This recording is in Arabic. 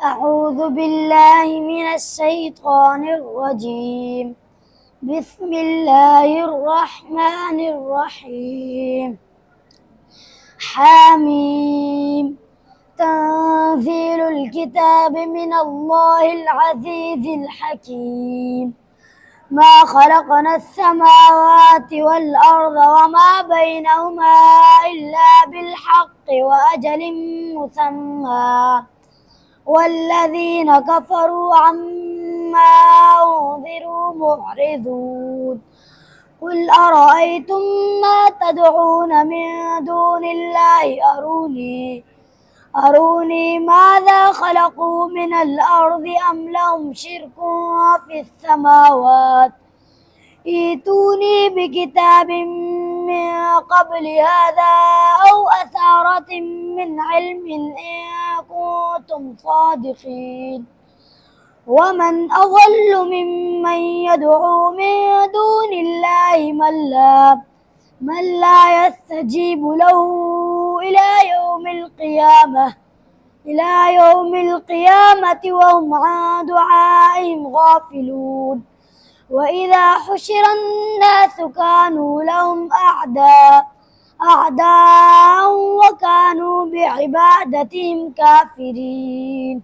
أعوذ بالله من الشيطان الرجيم. بسم الله الرحمن الرحيم. حميم. تنزيل الكتاب من الله العزيز الحكيم. ما خلقنا السماوات والأرض وما بينهما إلا بالحق وأجل مسمى، والذين كفروا عما أنذروا معرضون. قل أرأيتم ما تدعون من دون الله أروني ماذا خلقوا من الأرض أم لهم شرك في السماوات. ائتوني بكتاب من قبل هذا أو أثارة من علم إن كنتم صادقين. ومن أضل ممن يدعو من دون الله من لا يستجيب له إلى يوم القيامة وهم عن دعائهم غافلون. وإذا حشر الناس كانوا لهم أعداء وكانوا بعبادتهم كافرين.